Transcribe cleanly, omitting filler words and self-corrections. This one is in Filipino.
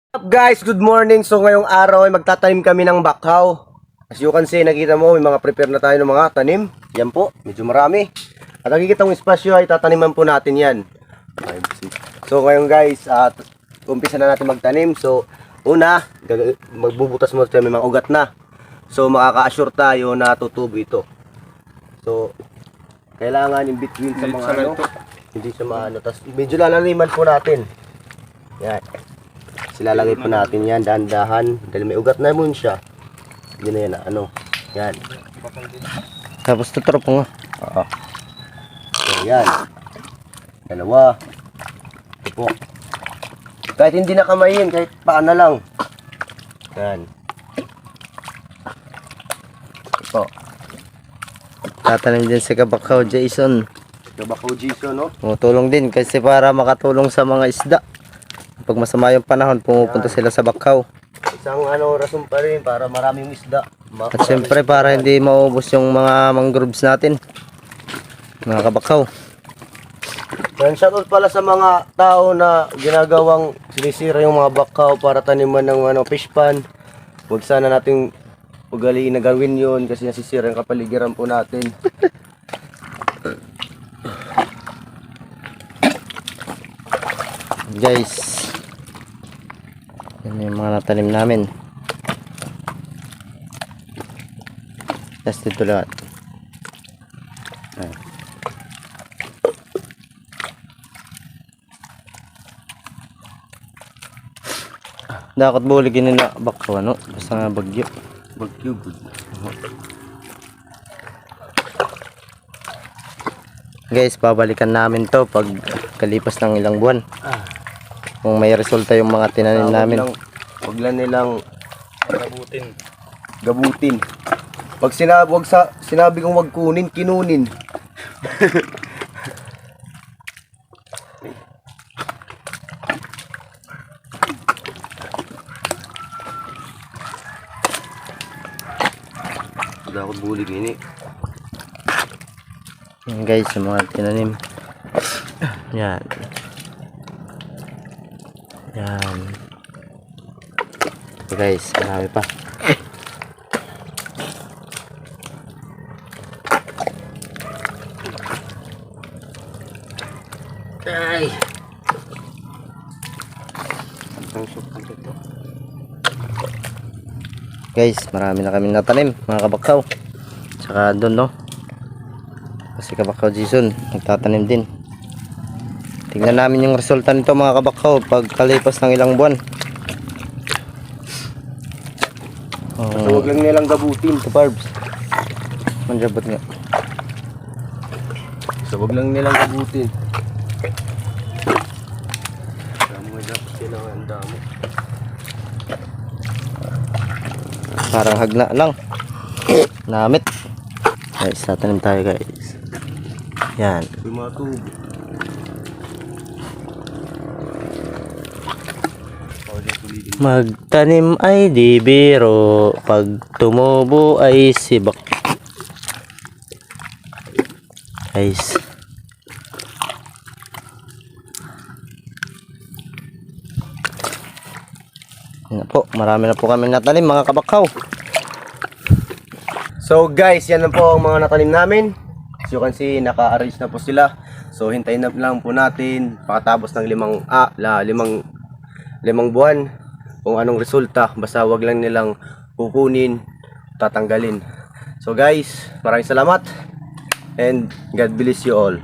Up guys, good morning. So ngayong araw ay magtatanim kami ng bakhaw. As you can see, nakita mo may mga prepare na tayo ng mga tanim. Yan po, medyo marami. At nakikita mong espasyo ay tataniman po natin yan. So ngayon guys, umpisa na natin magtanim. So una, magbubutas mo tayo, may mga ugat na. So makaka-assure tayo na tutubo ito. So kailangan in between sa mga ano, hindi siya maano. Tapos medyo lalaliman po natin. Yan. Silalagay po natin yan, dahan-dahan. Dahil may ugat na mo siya. Hindi na yan, ano. Yan. Tapos tuturok mo nga. Oo. So, yan. Dalawa. Ito po. Kahit hindi na kamayin, kahit paan na lang. Yan. Ito. Tatanim din si Kabakaw Jason. Kabakaw Jason, no? Tumutulong din kasi para makatulong sa mga isda. Pag masama yung panahon, pumupunta sila sa Bakaw. Isang ano, rason pa rin para maraming isda. At syempre para hindi maubos yung mga mangroves natin. Mga Kabakaw. Yan, shoutout pala sa mga tao na ginagawang sinisira yung mga bakaw para taniman ng ano, fish pan. Huwag sana nating ugaliin na gawin yun kasi nasisira yung kapaligiran po natin. Guys. Yan yung mga natanim namin. Just dito lahat. Ayan. Dapat buligin nila Bakaw, ano? Basta nga bagyo. Bagyo. Guys, babalikan namin to pag kalipas ng ilang buwan. Kung may resulta yung mga tinanim namin. Huwag lang nilang Gabutin. gabutin. Pag sinabi kong wag kunin, kinunin. Dapat bulig ini. Yan guys, yung mga tinanim. Yan. Yan. So guys, marami pa. Ay. Guys, marami na kami natanim, mga Kabakaw. Tsaka doon, no? Kasi Kabakaw Jason, nagtatanim din. Tingnan namin yung resulta nito, mga Kabakaw, pag kalipas ng ilang buwan. So huwag lang nilang gabutin. Ito, Barbs. Manjabot nga. So huwag lang nilang gabutin. Dami dapat sila ang dami. Parang hagna lang. Namit. Guys, tatanim tayo, guys. Yan. Yung mga tubo. Magtanim ay di biro, pag tumubo ay sibak. Guys. Yan na po, marami na po kami natanim, mga Kabakaw. So guys, yan na po ang mga natanim namin. As you can see, naka-arrange na po sila. So hintayin na lang po natin pakatapos ng limang buwan kung anong resulta. Basta wag lang nilang kukunin, tatanggalin. So guys, maraming salamat and God bless you all.